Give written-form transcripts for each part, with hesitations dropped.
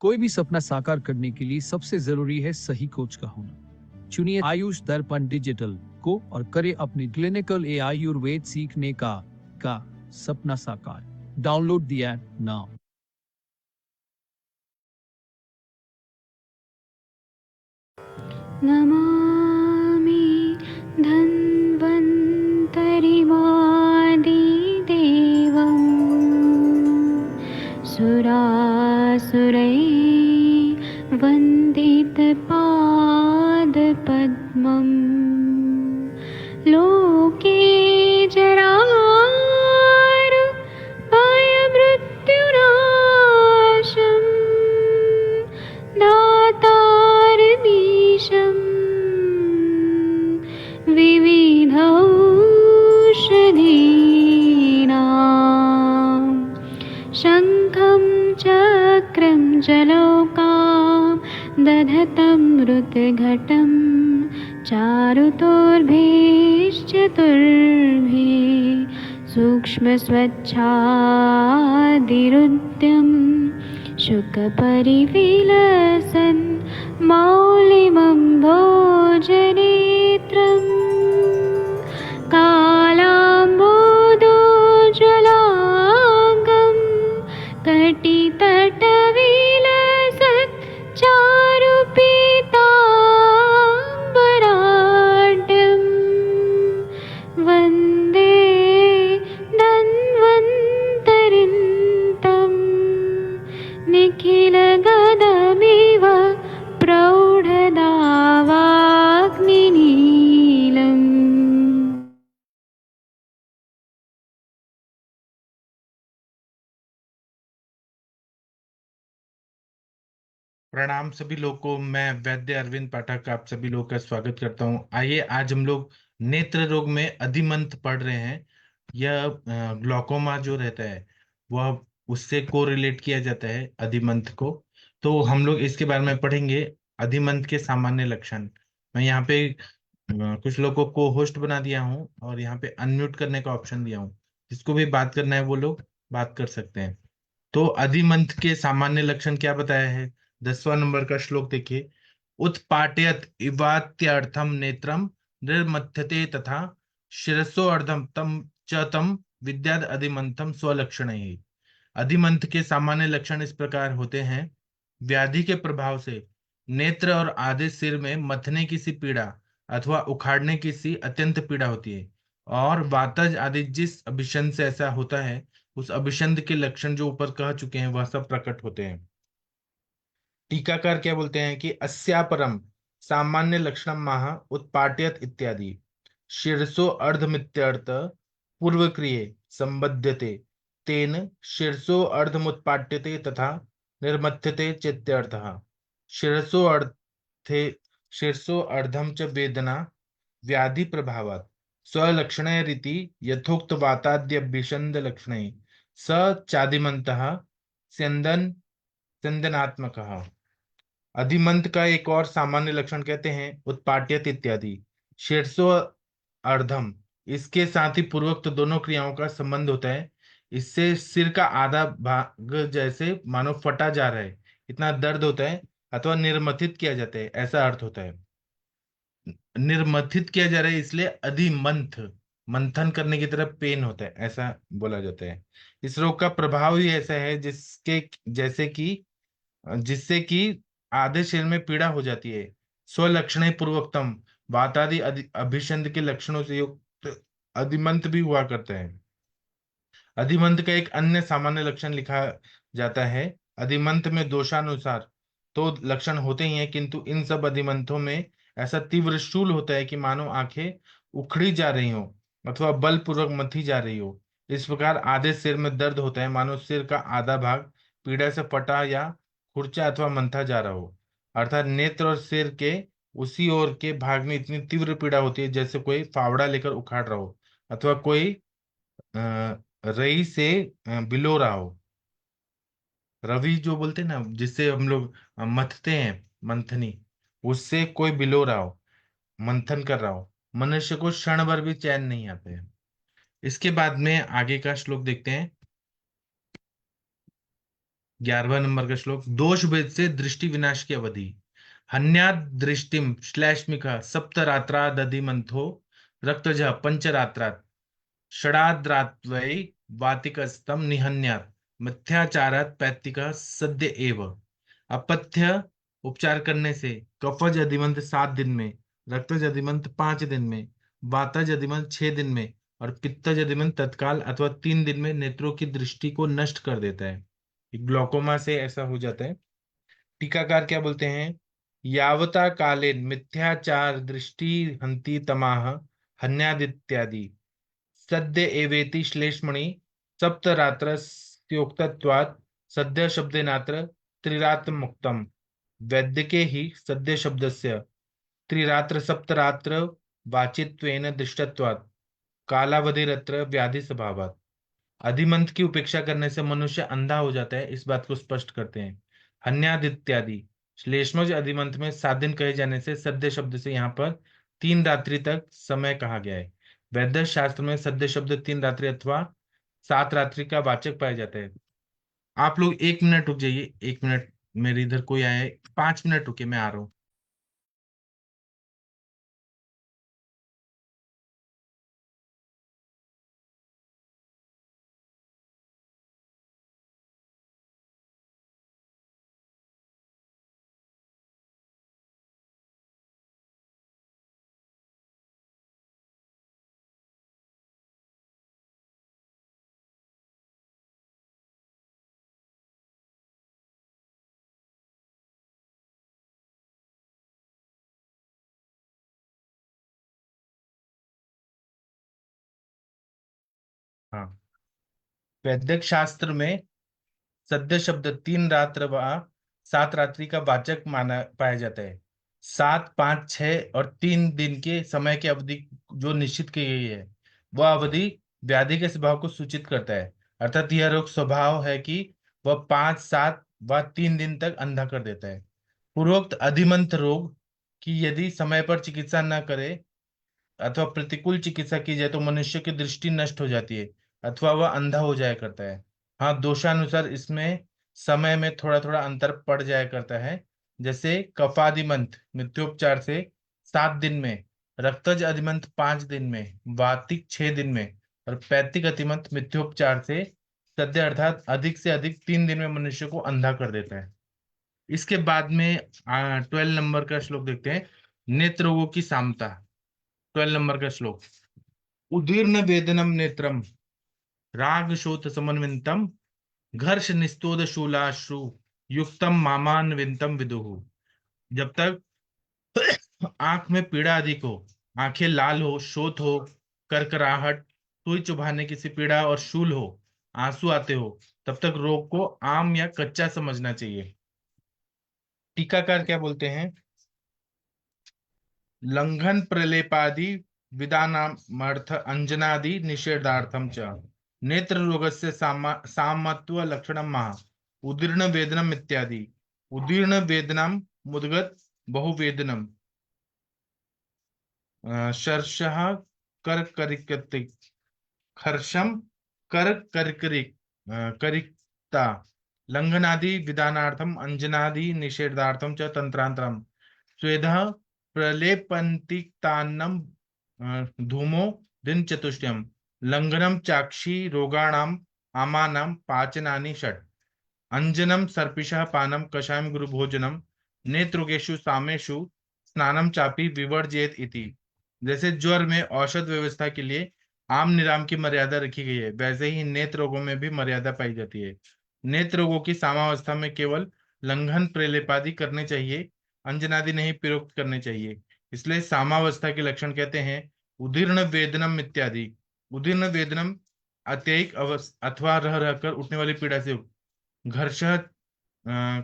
कोई भी सपना साकार करने के लिए सबसे जरूरी है सही कोच का होना। चुनिए आयुष दर्पण डिजिटल को और करे अपने क्लिनिकल आयुर्वेद सीखने का सपना साकार। Download the app now. Namami धन्वन्तरिमादिदेवम् सुरासुरैर्वन्दितपादपद्मम् लोके जरामृत्युनाशम् दातारमीशम् विविधौषधीनां शङ्खं चक्रं जलौकां दधतं मृतघटं चारुतोर्भिश्चतुर्भिः सूक्ष्मस्वच्छादिरुद्यं शुकपरिविलसन् मौलिमं भोजनेत्रम् कालाम्बोदोज्ज्वलाङ्गं कटितटविलसत् चारुपीताम्बराढ्यं वन्दे धन्वन्तरिन्तं निखिलगदमिव प्रौढदावाग्निनीलम्। प्रणाम सभी लोग को। मैं वैद्य अरविंद पाठक आप सभी लोग का स्वागत करता हूं। आइए आज हम लोग नेत्र रोग में अधिमंत पढ़ रहे हैं। यह ग्लूकोमा जो रहता है वह उससे कोरिलेट किया जाता है अधिमंत को। तो हम लोग इसके बारे में पढ़ेंगे। अधिमंत के सामान्य लक्षण। मैं यहाँ पे कुछ लोगों को होस्ट बना दिया हूँ और यहाँ पे अनम्यूट करने का ऑप्शन दिया हूँ। जिसको भी बात करना है वो लोग बात कर सकते हैं। तो अधिमंथ के सामान्य लक्षण क्या बताया है? 10वां नंबर का श्लोक देखिए। उत्पाटयत इवात्यर्थम नेत्रम निर्मथ्यते तथा शिरसो अर्धम तम च तम विद्याद अधिमंथम स्वलक्षण ही। अधिमंथ के सामान्य लक्षण इस प्रकार होते हैं। व्याधि के प्रभाव से नेत्र और आधे सिर में मथने की सी पीड़ा अथवा उखाड़ने की सी अत्यंत पीड़ा होती है। और वातज आदि जिस अभिसंध से ऐसा होता है उस अभिसंध के लक्षण जो ऊपर कह चुके हैं वह सब प्रकट होते हैं। टीकाकार क्या बोलते हैं कि अस्यापरम सामान्य लक्षणम माह उत्पाट्यत इत्यादि शीर्षो अर्धमित्यर्थ पूर्वक्रिये संबध्यते तेन शीर्षो अर्धमुत्पाट्यते तथा निर्मथ्यते चेत्यर्थः। शीर्षो अर्थे शीर्षो अर्धम च वेदना व्याधि प्रभावात् स्वलक्षणैरिति यथोक्त वाताद्यभिषंद लक्षणैः स चादिमन्तः स्यन्दन स्यन्दनात्मकः। अधिमंत का एक और सामान्य लक्षण कहते हैं उत्पाट्यत इत्यादि शीर्षो अर्धम। इसके साथ ही पूर्वोक्त दोनों क्रियाओं का संबंध होता है। इससे सिर का आधा भाग जैसे मानो फटा जा रहा है इतना दर्द होता है अथवा निर्मथित किया जाता है ऐसा अर्थ होता है। निर्मथित किया जा रहा है इसलिए अधिमंथ मंथन करने की तरफ पेन होता है ऐसा बोला जाता है। इस रोग का प्रभाव ही ऐसा है जिससे कि आधे शरीर में पीड़ा हो जाती है। स्वलक्षण पूर्वकतम वातादि अभिसंध के लक्षणों से युक्त अधिमंत भी हुआ करता है। अधिमंत का एक अन्य सामान्य लक्षण लिखा जाता है। अधिमंत में दोषानुसार तो लक्षण होते ही हैं किंतु इन सब अधिमंथों में ऐसा तीव्र शूल होता है कि मानो आंखें उखड़ी जा रही हो अथवा बलपूर्वक मथी जा रही हो। इस प्रकार आधे सिर में दर्द होता है मानो सिर का आधा भाग पीड़ा से फटा या खुरचा अथवा मंथा जा रहा हो। अर्थात नेत्र और सिर के उसी ओर के भाग में इतनी तीव्र पीड़ा होती है जैसे कोई फावड़ा लेकर उखाड़ रहा हो अथवा कोई रई से बिलो रहा हो। रवि जो बोलते हैं ना जिससे हम लोग मथते हैं मंथनी उससे कोई बिलो रहा हो मंथन कर रहा हो मनुष्य को क्षण भर भी चैन नहीं आते हैं। इसके बाद में आगे का श्लोक देखते हैं। 11वां नंबर का श्लोक, दोष भेद से दृष्टि विनाश की अवधि। हन्याद दृष्टिम श्लेष्मिका सप्तरात्रा दधि मंथो रक्तज पंचरात्रात् षडाद्रात्वै वातिकस्तम निहन्यात् मिथ्याचारात् पैतिका सद्य एव। अपथ्य उपचार करने से कफज अधिमंत 7 दिन में, रक्तज अधिमंत 5 दिन में, वातज अधिमंत 6 दिन में और पित्तज अधिमंत तत्काल अथवा 3 दिन में नेत्रों की दृष्टि को नष्ट कर देता है। ग्लोकोमा से ऐसा हो जाता है। टीकाकार क्या बोलते हैं? यावता कालेन मिथ्याचार दृष्टि हंति तमाह हन्यादित्यादि सद्य एवेति श्लेष्मणि सप्तरात्रस्योक्तत्वात् सद्य शब्देनात्र त्रिरात्र मुक्तम। वैद्यके ही सद्य शब्दस्य त्रिरात्र सप्तरात्र वाचित्वेन दृष्टत्वात् कालावधिरत्र व्याधि स्वभावात्। अधिमंत की उपेक्षा करने से मनुष्य अंधा हो जाता है, इस बात को स्पष्ट करते हैं। हन्याद इत्यादि श्लेष्मज अधिमंत में 7 दिन कहे जाने से सद्य शब्द से यहाँ पर 3 रात्रि तक समय कहा गया है। वैद्य शास्त्र में सद्य शब्द 3 रात्रि अथवा 7 रात्रि का वाचक पाया जाता है। आप लोग 1 मिनट रुक जाइए, 1 मिनट, मेरे इधर कोई आया है, 5 मिनट रुके, मैं आ रहा हूँ। हाँ, वैदिक शास्त्र में सद्य शब्द 3 रात्र व 7 रात्रि का वाचक माना पाया जाता है। 7, 5, 6 और 3 दिन के समय की अवधि जो निश्चित की गई है, वह अवधि व्याधि के स्वभाव को सूचित करता है। अर्थात यह रोग स्वभाव है कि वह 5, 7 व 3 दिन तक अंधा कर देता है। पूर्वोक्त अधिमंत रोग की यदि समय पर चिकित्सा न करे अथवा प्रतिकूल चिकित्सा की जाए तो मनुष्य की दृष्टि नष्ट हो जाती है अथवा वह अंधा हो जाया करता है। हाँ, दोषानुसार इसमें समय में थोड़ा थोड़ा अंतर पड़ जाया करता है। जैसे कफादिमंत मृत्योपचार से 7 दिन में, रक्तज अधिमंत 5 दिन में, वातिक 6 दिन में और पैतिक अधिमंत मृत्योपचार से सद्य अर्थात अधिक से अधिक 3 दिन में मनुष्य को अंधा कर देता है। इसके बाद में 12 नंबर का श्लोक देखते हैं, नेत्र रोगों की सामता। 12 नंबर का श्लोक, उदीर्ण वेदनम नेत्रम राग शोथ समन्वितम घर्ष निस्तोद शूलाश्रु युक्तम मामान्वितम विदुहु। जब तक आंख में पीड़ा अधिक हो, आंखें लाल हो, शोथ हो, करकराहट, सुई चुभाने की सी पीड़ा और शूल हो, आंसू आते हो, तब तक रोग को आम या कच्चा समझना चाहिए। टीकाकार क्या बोलते हैं? लंघन प्रलेपादि विधानामर्थ अंजनादि निषेधार्थम च नेत्र रोगस्य सामत्व लक्षणम महा उदीर्ण वेदनम इत्यादि। उदीर्ण वेदनम मुद्गत बहुवेदनम शर्षः करकरिकति खर्षम कर करकरिक करिक्ता लंघनादि विधानार्थम अंजनादि निषेधार्थम च तंत्रांतरम स्वेदः प्रलेपन्तिक्तान्नम धूमो दिन चतुष्टयम लंघनम चाक्षी रोगाणाम आमानाम पाचनानि षट् अंजनम सर्पिषः पानम कषायम गुरु भोजनम नेत्रोगेषु सामेषु स्नानम चापी विवर्जेत इति। जैसे ज्वर में औषध व्यवस्था के लिए आम निराम की मर्यादा रखी गई है, वैसे ही नेत्र रोगों में भी मर्यादा पाई जाती है। नेत्र रोगों की सामावस्था में केवल लंघन प्रलेपादि करने चाहिए, अंजनादि नहीं प्रयुक्त करने चाहिए। इसलिए सामावस्था के लक्षण कहते हैं उदीर्ण वेदनम इत्यादि। उदीर्ण वेदनम अत्ययिक अथवा रह रहकर उठने वाली पीड़ा से घर्ष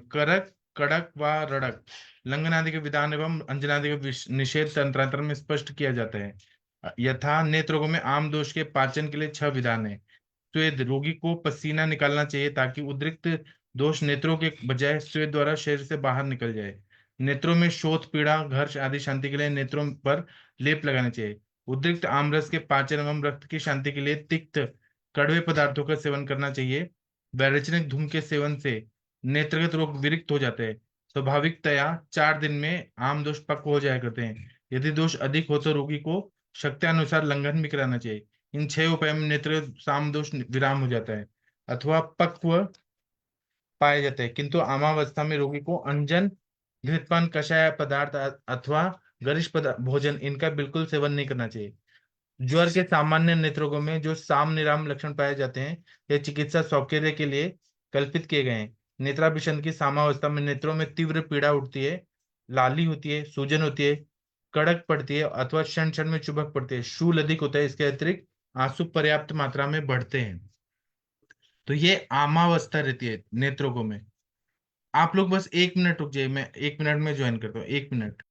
करक कड़क व रड़क लंघनादि के विधान एवं अंजनादि के निषेध तंत्रांतर में स्पष्ट किया जाता है। यथा नेत्र रोगों में आम दोष के पाचन के लिए 6 विधान है। स्वेद, रोगी को पसीना निकालना चाहिए ताकि उद्रिक्त दोष नेत्रों के बजाय स्वेद द्वारा शरीर से बाहर निकल जाए। नेत्रों में शोथ, पीड़ा, घर्ष आदि शांति के लिए नेत्रों पर लेप लगाना चाहिए। उद्रिक्त आमरस के पाचन एवं रक्त की शांति के लिए तिक्त कड़वे पदार्थों का सेवन करना चाहिए। वैरोचनिक धूम के सेवन से नेत्रगत रोग विरक्त हो जाते हैं। स्वाभाविकतया 4 दिन में आम दोष पक्व हो जाया करते हैं। यदि दोष अधिक हो तो रोगी को शक्त्यानुसार लंघन भी कराना चाहिए। इन 6 उपायों में नेत्र साम दोष विराम हो जाता है अथवा पक्व पाए जाते हैं, किंतु आमावस्था में रोगी को अंजन, घृतपान, कषाय पदार्थ अथवा गरिष्ठ भोजन इनका बिल्कुल सेवन नहीं करना चाहिए। ज्वर के सामान्य नेत्ररोगों में जो साम निराम लक्षण पाए जाते हैं, ये चिकित्सा सौकर्य के लिए कल्पित किए गए हैं। नेत्राभिषण की सामावस्था में नेत्रों में तीव्र पीड़ा उठती है, लाली होती है, सूजन होती है, कड़क पड़ती है अथवा क्षण क्षण में चुभक पड़ती है, शूल अधिक होता है। इसके अतिरिक्त आंसू पर्याप्त मात्रा में बढ़ते हैं। तो ये आमावस्था रहती है नेत्रों में। आप लोग बस 1 मिनट रुक जाइए, मैं 1 मिनट में ज्वाइन करता हूँ। 1 मिनट।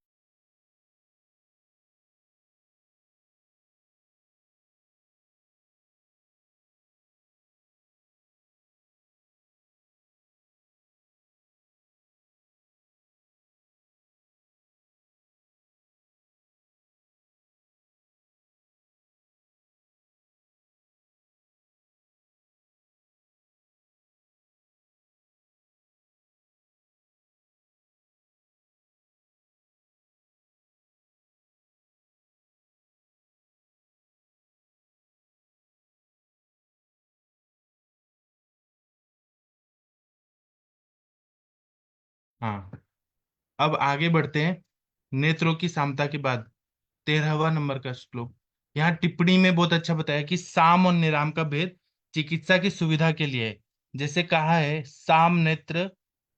हाँ, अब आगे बढ़ते हैं। नेत्रों की सामता के बाद 13वां नंबर का श्लोक। यहाँ टिप्पणी में बहुत अच्छा बताया कि साम और निराम का भेद चिकित्सा की सुविधा के लिए है। जैसे कहा है, साम नेत्र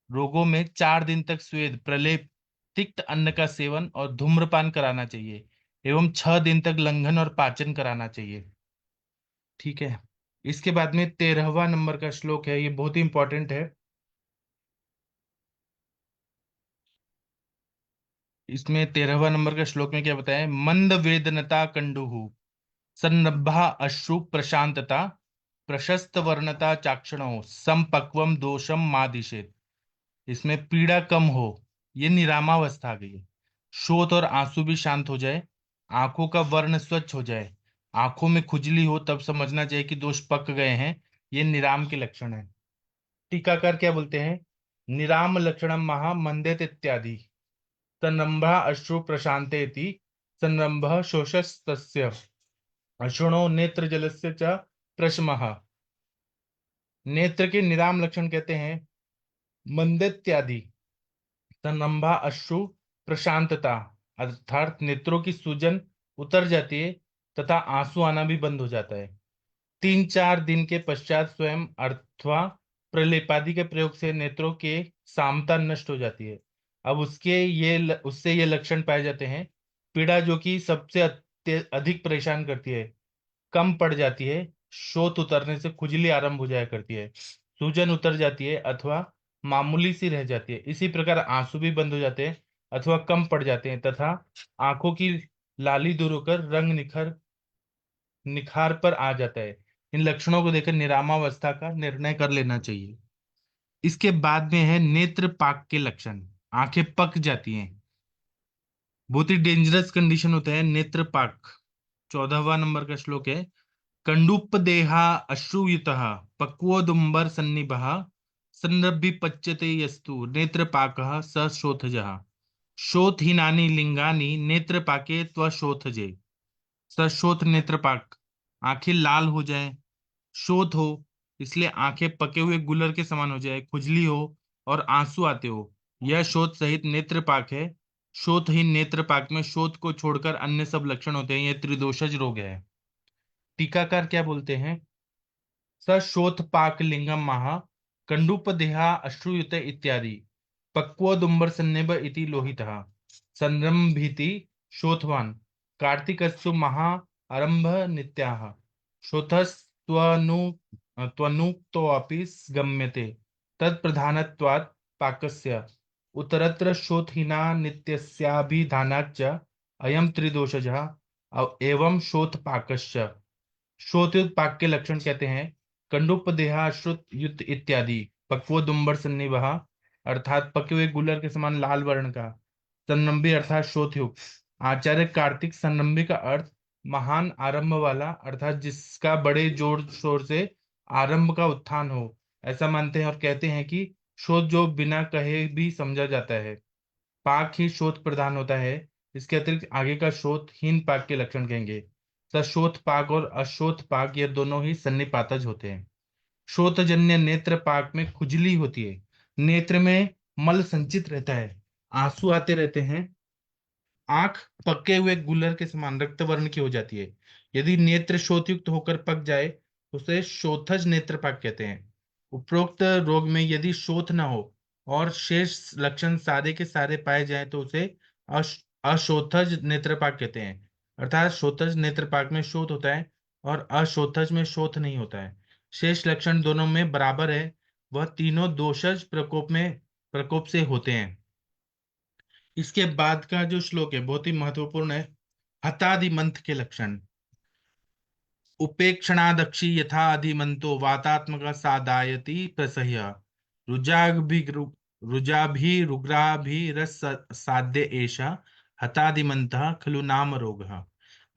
रोगों में 4 दिन तक स्वेद, प्रलेप, तिक्त अन्न का सेवन और धूम्रपान कराना चाहिए एवं 6 दिन तक लंघन और पाचन कराना चाहिए। ठीक है। इसके बाद में 13वां नंबर का श्लोक है, ये बहुत ही इंपॉर्टेंट है। इसमें 13वां नंबर का श्लोक में क्या बताया है? मंद वेदनता कंडुहु सन्नब्धा अश्रु प्रशांतता प्रशस्त वर्णता चाक्षणो संपक्वम दोषम मादिशेत। इसमें पीड़ा कम हो, ये निरामावस्था आ गई है। शोथ और आंसू भी शांत हो जाए, आंखों का वर्ण स्वच्छ हो जाए, आंखों में खुजली हो, तब समझना चाहिए कि दोष पक गए हैं। ये निराम के लक्षण है। टीकाकार क्या बोलते हैं? निराम लक्षणम महा मंदेत इत्यादि संरंभा अश्रु प्रशांतेति संरंभ शोषस्तस्य अश्रुणो नेत्र जलस्य च प्रशमः। नेत्र के निराम लक्षण कहते हैं मंदेत्यादि, संरंभा अश्रु प्रशांतता अर्थात नेत्रों की सूजन उतर जाती है तथा आंसू आना भी बंद हो जाता है। 3-4 दिन के पश्चात स्वयं अथवा प्रलेपादि के प्रयोग से नेत्रों के सामता नष्ट हो जाती है। अब उससे ये लक्षण पाए जाते हैं। पीड़ा जो कि सबसे अधिक परेशान करती है, कम पड़ जाती है। शोथ उतरने से खुजली आरंभ हो जाया करती है, सूजन उतर जाती है अथवा मामूली सी रह जाती है। इसी प्रकार आंसू भी बंद हो जाते हैं अथवा कम पड़ जाते हैं तथा आंखों की लाली दूर होकर रंग निखार पर आ जाता है। इन लक्षणों को देखकर निरामावस्था का निर्णय कर लेना चाहिए। इसके बाद में है नेत्र पाक के लक्षण। आंखें पक जाती हैं, बहुत ही डेंजरस कंडीशन होता है नेत्र पाक। 14वां नंबर का श्लोक है, कंडूप देहा अश्रुयुतः पक्वोदुम्बर सन्निभः संरभि पच्यते यस्तु नेत्र पाकः स शोथजः। शोथहीनानि लिंगानि नेत्र पाके त्वशोथजे। सशोथ नेत्रपाक, आंखें लाल हो जाए, शोथ हो, इसलिए आंखें पके हुए गुलर के समान हो जाए, खुजली हो और आंसू आते हो, यह शोथ सहित नेत्रपाक है। शोथहीन नेत्रपाक में शोथ को छोड़कर अन्य सब लक्षण होते हैं। यह त्रिदोषज रोग है। टीकाकार क्या बोलते हैं? सशोथ पाक लिंगम महा कंडूप देहा अश्रुयुत इत्यादि पक्वोदुम्बर सन्निभ इति लोहितः संरंभीति शोथवान कार्तिकस्सु महा आरंभ नित्याः शोथस्त्वनु त्वनुक्तोऽपि गम्यते तत्प्रधानत्वात् पाकस्य उत्तरत्र शोथहीना नित्यस्याभिधानाच्च अयं त्रिदोषजः एवं शोथपाकश्च। श्रोतोत्पाक के लक्षण कहते हैं कंडुप देहाश्रुत युत इत्यादि पक्वोदुम्बर सन्निभः अर्थात पके हुए गुलर के समान लाल वर्ण का, सन्नम्बी अर्थात श्रोतयुक्त। आचार्य कार्तिक सन्नम्बी का अर्थ महान आरंभ वाला अर्थात जिसका बड़े जोर शोर से आरंभ का उत्थान हो, ऐसा मानते हैं और कहते हैं कि शोध जो बिना कहे भी समझा जाता है। पाक ही शोध प्रधान होता है। इसके अतिरिक्त आगे का शोध हीन पाक के लक्षण कहेंगे। सशोथ पाक और अशोथ पाक ये दोनों ही सन्निपातज होते हैं। शोथजन्य नेत्र पाक में खुजली होती है, नेत्र में मल संचित रहता है, आंसू आते रहते हैं, आंख पके हुए गुलर के समान रक्त वर्ण की हो जाती है। यदि नेत्र शोथयुक्त होकर पक जाए तो उसे शोथज नेत्रपाक कहते हैं। उपरोक्त रोग में यदि शोथ न हो और शेष लक्षण सारे के सारे पाए जाएं तो उसे अशोथज नेत्रपाक कहते हैं। अर्थात शोथज नेत्रपाक में शोथ होता है और अशोथज में शोथ नहीं होता है। शेष लक्षण दोनों में बराबर है, वह तीनों दोषज प्रकोप से होते हैं। इसके बाद का जो श्लोक है बहुत ही महत्वपूर्ण है। हतादिमंथ के लक्षण। उपेक्षणादक्षी यथा अधिमंतो वातात्मक सादायति प्रसह्य रुजाभिरुग्राभिरस साध्य एषा हतादिमंतः खलु नाम रोगः।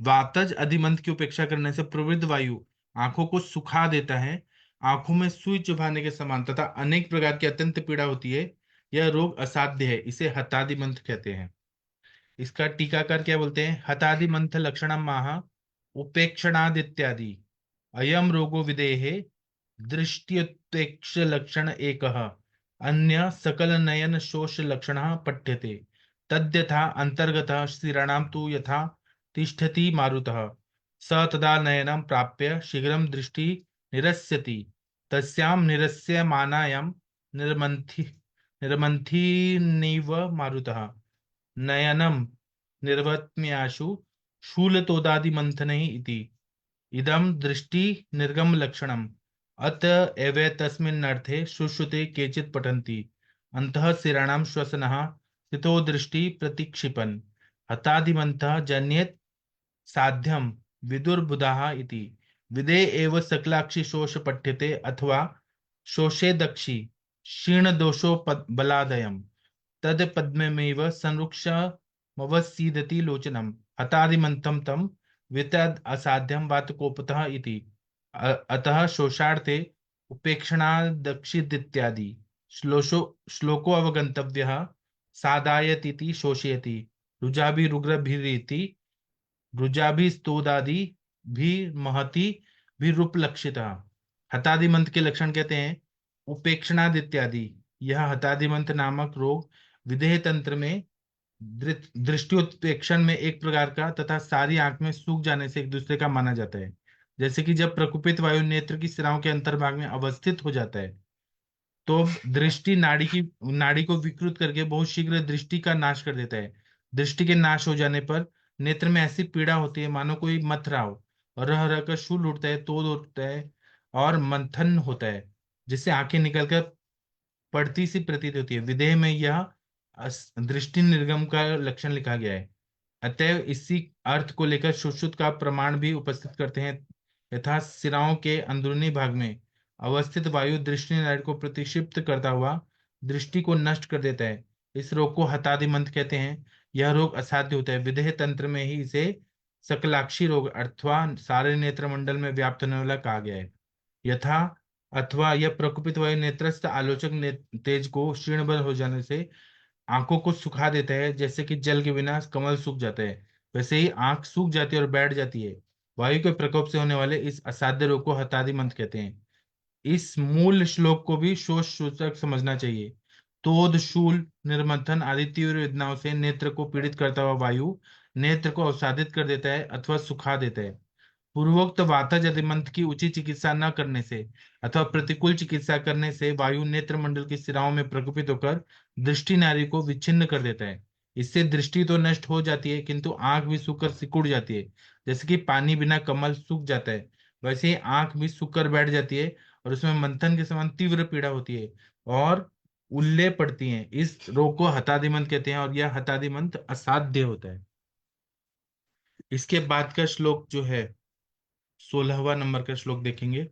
वातज अधिमंत की उपेक्षा करने से प्रवृत्त वायु आंखों को सुखा देता है, आंखों में सुई चुभाने के समान तथा अनेक प्रकार की अत्यंत पीड़ा होती है। यह रोग असाध्य है, इसे हतादिमंत कहते हैं। इसका टीकाकार क्या बोलते हैं? हतादि मंथ लक्षणम माह उपेक्षणाद इत्यादि अयम रोगो विदेहे दृष्टियुत्प्रेक्ष लक्षण एकः अन्य सकल नयन शोष लक्षणः पठ्यते तद्यथा अंतर्गतः स्थिराणां तु यथा तिष्ठति मारुतः स तदा नयनं प्राप्य शीघ्रं दृष्टि निरस्यति तस्यां निरस्यमानायां निर्मन्थि निर्मन्थिनैव मारुतः नयनम निर्वत्म्याशु शूलतोदादिमन्थनैः इति इदं दृष्टि निर्गम लक्षणम् अत एव तस्मिन्नर्थे सुश्रुते केचित् पठन्ति अन्तः शिराणां श्वसनः स्थितो दृष्टि प्रतिक्षिपन् हतादिमन्तः जन्येत साध्यं विदुर्बुधाः इति विदे एव सकलाक्षि शोष पठ्यते अथवा शोषे दक्षि क्षीण दोषो बलादयम् तद पद्ममेव संरुक्षमवसीदति लोचनम् हतादिमन्तं तं वितद असाध्यं वातकोपतः इति अतः शोषार्थे उपेक्षणादक्षिदित्यादि श्लोको अवगन्तव्यः सादायतीति शोषयति रुजाभिरुग्रभिरिति रुजाभिस्तोदादि भी महति भी रूपलक्षितः। हतादिमंत के लक्षण कहते हैं उपेक्षणाद इत्यादि। यह हतादिमंत नामक रोग विदेह तंत्र में दृष्टिउत्प्रेक्षण में एक प्रकार का तथा सारी आंख में सूख जाने से एक दूसरे का माना जाता है। जैसे कि जब प्रकुपित वायु नेत्र की सिराओं के अंतर्भाग में अवस्थित हो जाता है तो दृष्टि नाड़ी को विकृत करके बहुत शीघ्र दृष्टि का नाश कर देता है। दृष्टि के नाश हो जाने पर नेत्र में ऐसी पीड़ा होती है मानो कोई मथ रहा हो, और रह रह कर शूल उठता है, तोड़ उठता है और मंथन होता है, जिससे आंखें निकलकर पड़ती सी प्रतीत होती है। विदेह में यह दृष्टि निर्गम का लक्षण लिखा गया है। अतएव इसी अर्थ को लेकर सुश्रुत का प्रमाण भी उपस्थित करते हैं यथा सिराओं के अंदरूनी भाग में अवस्थित वायु दृष्टि नाड़ी को प्रतिक्षिप्त करता हुआ दृष्टि को नष्ट कर देता है। इस रोग को हतादिमंत कहते हैं। यह रोग असाध्य होता है। विदेह तंत्र में ही इसे सकलाक्षी रोग अथवा सारे नेत्र मंडल में व्याप्त होने वाला कहा गया है। यथा अथवा यह प्रकुपित वायु नेत्रस्थ आलोचक तेज को क्षीणबल हो जाने से आंखों को सुखा देता है, जैसे कि जल के बिना कमल सूख जाता है, वैसे ही आंख सूख जाती है और बैठ जाती है। वायु के प्रकोप से होने वाले इस असाध्य रोग को हतादिमंत कहते हैं। इस मूल श्लोक को भी शोष सूचक समझना चाहिए। तोद शूल निर्मथन आदि तीव्र वेदनाओं से नेत्र को पीड़ित करता हुआ वायु नेत्र को अवसादित कर देता है अथवा सुखा देता है। पूर्वोक्त वातज अधिमंत की उचित चिकित्सा न करने से अथवा प्रतिकूल चिकित्सा करने से वायु नेत्र मंडल की सिराओं में प्रकोपित होकर दृष्टि नाड़ी को विच्छिन्न कर देता है। इससे दृष्टि तो नष्ट हो जाती है किंतु आंख भी सूखकर सिकुड़ जाती है। जैसे कि पानी बिना कमल सूख जाता है, वैसे ही आंख भी सूखकर बैठ जाती है और उसमें मंथन के समान तीव्र पीड़ा होती है और उल्ले पड़ती हैं। इस रोग को हतादिमंत कहते हैं और यह हतादिमंत असाध्य होता है। इसके बाद का श्लोक जो है 16वां नंबर का श्लोक देखेंगे।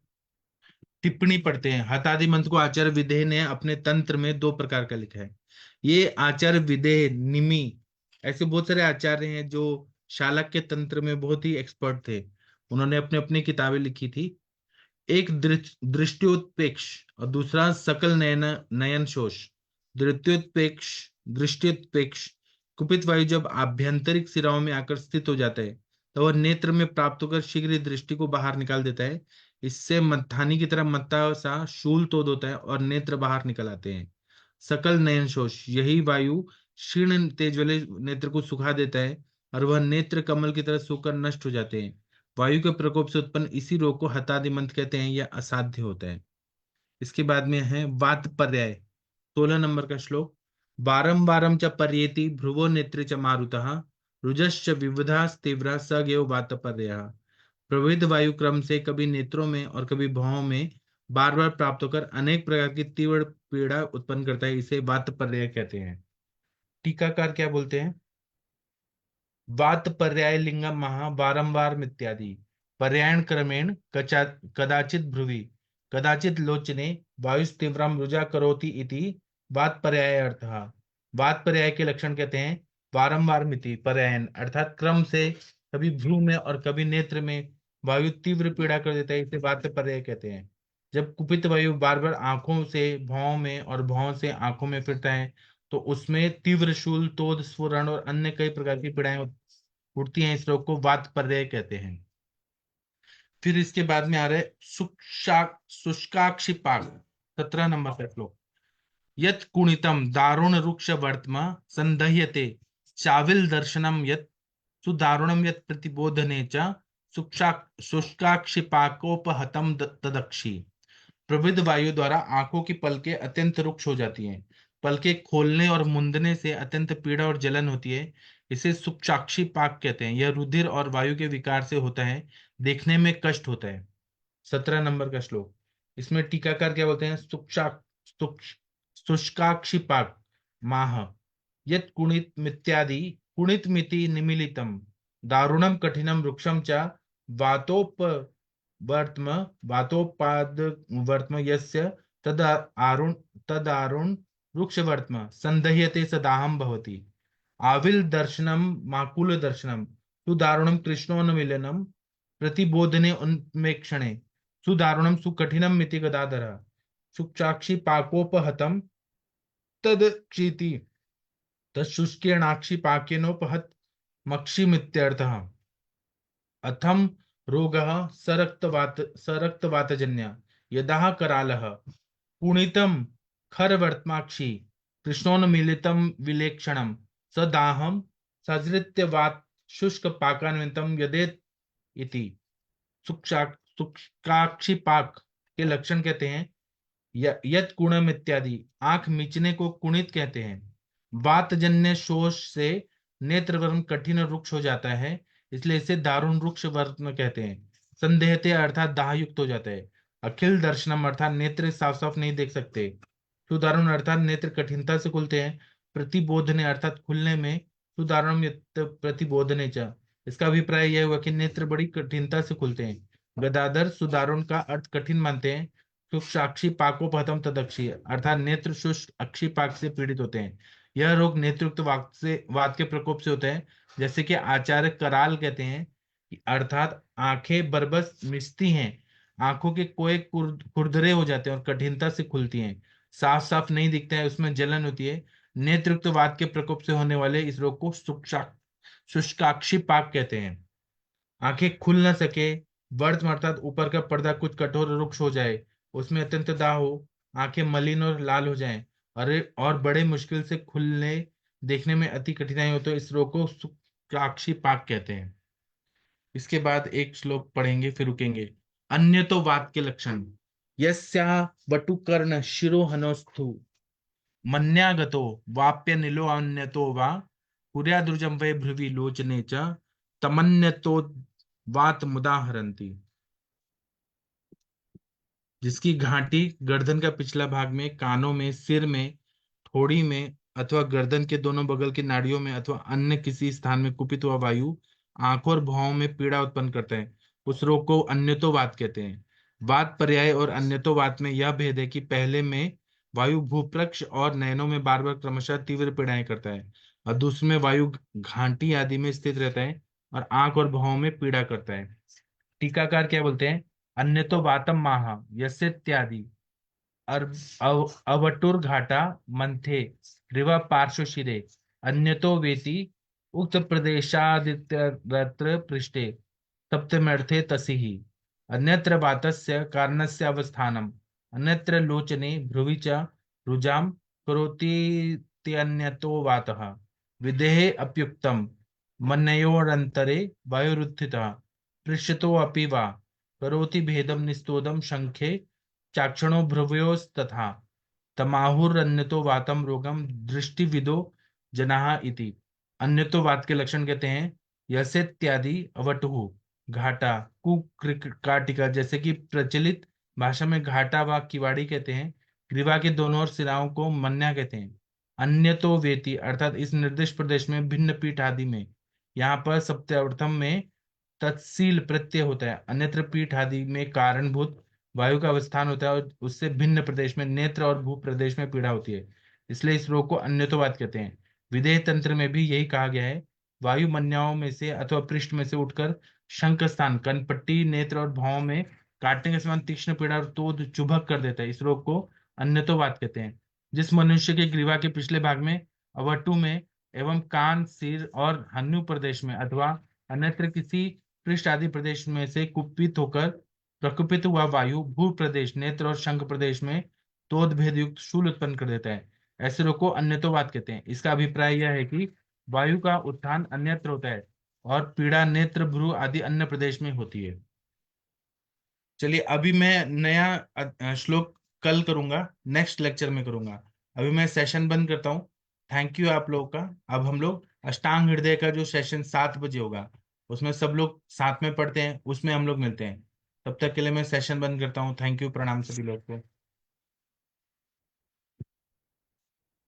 टिप्पणी पढ़ते हैं। हतादि मंत्र को आचार्य विदेह ने अपने तंत्र में दो प्रकार का लिखा है। ये आचार्य विदेह, निमि, ऐसे बहुत सारे आचार्य हैं जो शालक के तंत्र में बहुत ही एक्सपर्ट थे। उन्होंने अपनी अपनी किताबें लिखी थी। एक दृष्टियोत्पेक्ष और दूसरा सकल नयन नयन शोष। दृष्टियोत्पेक्ष दृष्टियोत्पेक्ष कुपित वायु जब आभ्यंतरिक सिराओं में आकर स्थित हो जाता है तो वह नेत्र में प्राप्त होकर शीघ्र ही दृष्टि को बाहर निकाल देता है। इससे मत्थानी की तरह मत्ता सा शूल तोड़ होता है और नेत्र बाहर निकल आते हैं। सकल नयन शोष यही वायु क्षीण तेज वाले नेत्र को सुखा देता है और वह नेत्र कमल की तरह सूखकर नष्ट हो जाते हैं। वायु के प्रकोप से उत्पन्न इसी रोग को हतादिमंत कहते हैं। यह असाध्य होता है। इसके बाद में है वात पर्याय। 16 नंबर का श्लोक। बारंबारम च पर्येति भ्रुवो नेत्रे च मारुतः रुजश्च विविधा तीव्र सगेव वात पर्याय। प्रविध वायु क्रम से कभी नेत्रों में और कभी भौहों में बार बार प्राप्त होकर अनेक प्रकार की तीव्र पीड़ा उत्पन्न करता है। इसे वात पर्याय कहते हैं। टीकाकार क्या बोलते हैं? वात पर्याय लिंगम महा बारंबार इत्यादि पर्यायण क्रमेण कदाचित भ्रुवि कदाचित लोचने वायुस्तीव्रम रुजा करोति इति वात पर्याय अर्थः। वात पर्याय के लक्षण कहते हैं बारंबार मिति पर्यायन अर्थात क्रम से कभी भ्रू में और कभी नेत्र में वायु तीव्र पीड़ा कर देता है। इसे वात पर्याय कहते हैं। जब कुपित वायु बार बार आंखों से भौं में और भौं से आंखों में फिरता है तो उसमें तीव्र शूल तोद स्फुरण और अन्य कई प्रकार की पीड़ाएं उठती हैं। इस रोग को वात पर्याय कहते हैं। फिर इसके बाद में आ रहा है शुष्काक्षिपाक। 17 नंबर का श्लोक। यत् कुणितम दारुण रुक्ष वर्त्म संदह्यते चाविल दर्शनम यत् सुदारुणम यत् प्रतिबोधने च शुष्काक्षिपाकोपहतम तदक्षी। प्रविध वायु द्वारा आंखों की पलकें अत्यंत रुक्ष हो जाती हैं। पलकें खोलने और मुंदने से अत्यंत पीड़ा और जलन होती है। इसे सुक्षाक्षी पाक कहते हैं। यह रुधिर और वायु के विकार से होता है। देखने में कष्ट होता है। 17 नंबर का श्लोक। इसमें टीकाकार क्या बोलते हैं? शुष्काक्षी पाक माह यत् कुणित मित्यादि कुणित मिति निमिलितम दारुणम कठिनम वृक्षम च वातोप वर्त्म वातोपाद वर्त्म यस्य तदारुण वृक्ष वर्त्म संदह्यते सदाहम भवति। आविल दर्शनम माकुल दर्शनम सुदारुणम कृष्णोन्मिलनम प्रतिबोधने उन्मेक्षणे सुदारुणम सुकठिनम मिति गदाधर शुक्षाक्षी पाकोपहतम तदक्षिति तत्शुष्केणाक्षी पाकेनोपहत मक्षिमित्यर्थः। अथम रोगः सरक्तवातजन्य यदा करालः पुणितम खरवर्त्माक्षी कृष्णोन्मीलितं विलेक्षणं सदाहम सजृत्यवात शुष्क पाकान्वितम यदेत इति। शुष्काक्षिपाक के लक्षण कहते हैं यत कुणम इत्यादि आंख मीचने को कुणित कहते हैं। वातजन्य शोष से नेत्रवर्म कठिन और रुक्ष हो जाता है, इसलिए इसे दारुण रुक्ष वर्म कहते हैं। संदेहते अर्थात दाह युक्त हो जाता है। अखिल दर्शनम अर्थात नेत्र साफ साफ नहीं देख सकते। सुदारुण अर्थात नेत्र कठिनता से खुलते हैं। प्रतिबोधने अर्थात खुलने में। सुदारुणम प्रतिबोधने च इसका अभिप्राय यह हुआ कि नेत्र बड़ी कठिनता से खुलते हैं। गदाधर सुदारुण का अर्थ कठिन मानते हैं। शुष्काक्षी पाकोपहतम तदक्षी अर्थात नेत्र शुष्क अक्षिपाक से पीड़ित होते हैं। यह रोग नेत्रयुक्त वात के प्रकोप से होता है। जैसे कि आचार्य कराल कहते हैं अर्थात आंखें बरबस मिचती हैं, आंखों के कोए खुरदरे हो जाते हैं और कठिनता से खुलती हैं, साफ साफ नहीं दिखते हैं, उसमें जलन होती है। नेत्रयुक्त वात के प्रकोप से होने वाले इस रोग को शुष्काक्षिपाक कहते हैं। आंखें खुल न सके, वर्त्म अर्थात ऊपर का पर्दा कुछ कठोर रुक्ष हो जाए, उसमें अत्यंत दाह हो, आंखें मलिन और लाल हो जाएं, और बड़े मुश्किल से खुलने देखने में अति कठिनाई हो तो इस रोग को शुष्काक्षिपाक कहते हैं। इसके बाद एक श्लोक पढ़ेंगे फिर रुकेंगे। अन्य तो वात के लक्षण। यस्या वटुकर्ण शिरोहनोस्थु मन्यागतो वाप्य निलो अन्यतो वा कुर्यादृजं वै भ्रुवि लोचने च तमन्यतो वात मुदाहरन्ति। जिसकी घाटी गर्दन का पिछला भाग में, कानों में, सिर में, ठोड़ी में अथवा गर्दन के दोनों बगल की नाड़ियों में अथवा अन्य किसी स्थान में कुपित हुआ वायु आंखों और भौहों में पीड़ा उत्पन्न करता है, उस रोग को अन्यतोवात कहते हैं। वात पर्याय और अन्यतोवात में यह भेद है कि पहले में वायु भूप्रक्ष और नयनों में बार बार क्रमशः तीव्र पीड़ाएं करता है और दूसरे में वायु घाटी आदि में स्थित रहता है और आंख और भौहों में पीड़ा करता है। टीकाकार क्या बोलते हैं? अन्यतो वातम माह यस्येत्यादि अवटुर्घाटा मंथे रिवा पार्श्वशिरे अन्यतो वेति उक्त प्रदेशादित्यत्र पृष्ठे सप्तम्यर्थे तसिहि अन्यत्र वातस्य कारणस्य अवस्थानम् अन्यत्र लोचने भ्रुवि च रुजां करोतीत्यन्यतो वातः विदेहे अप्युक्तम् मन्योरन्तरे वायुरुत्थितः पृष्ठतोऽपि वा करोति भेदं निस्तोदं शंखे चाक्षणो भ्रुवयोस्तथा तमाहुरन्यतो वातम रोगम दृष्टिविदो जनाः इति। अन्यतो वात के लक्षण कहते हैं यसेत्यादि अवटुः घाटा कुकाटिका, जैसे कि प्रचलित भाषा में घाटा व किवाड़ी कहते हैं। ग्रीवा के दोनों ओर सिराओं को मन्या कहते हैं। अन्यतो वेति अर्थात इस निर्दिष्ट प्रदेश में भिन्न पीठ आदि में, यहाँ पर सप्तर्थम में तत्सील प्रत्यय होता है। अन्यत्र पीठ आदि में कारणभूत वायु का अवस्थान होता है और उससे भिन्न प्रदेश में नेत्र और भू प्रदेश में पीड़ा होती है, इसलिए इस रोग को अन्यतोवात कहते हैं। विदेह तंत्र में भी यही कहा गया है। वायु मन्याओं में से अथवा पृष्ठ में से उठकर शंख स्थान, कनपट्टी, नेत्र और भावों में काटने के समान तीक्ष्ण पीड़ा और तोद चुभक कर देता है। इस रोग को अन्यतोवात कहते हैं। जिस मनुष्य के ग्रीवा के पिछले भाग में, अवटु में एवं कान, सिर और हन्यु प्रदेश में अथवा अन्यत्र किसी पृष्ठ आदि प्रदेश में से कुपित होकर प्रकुपित हुआ वायु भू प्रदेश, नेत्र और शंख प्रदेश में तोद भेद युक्त शूल उत्पन्न कर देता है, ऐसे रोग को अन्यतोवात कहते हैं। इसका अभिप्राय यह है कि वायु का उत्थान अन्यत्र होता है और पीड़ा नेत्र, भ्रू आदि अन्य प्रदेश में होती है। चलिए, अभी मैं नया श्लोक कल करूंगा, नेक्स्ट लेक्चर में करूंगा। अभी मैं सेशन बंद करता हूँ। थैंक यू आप लोगों का। अब हम लोग अष्टांग हृदय का जो सेशन 7 बजे होगा, उसमें सब लोग साथ में पढ़ते हैं, उसमें हम लोग मिलते हैं। तब तक के लिए मैं सेशन बंद करता हूँ। थैंक यू, प्रणाम सभी लोग को।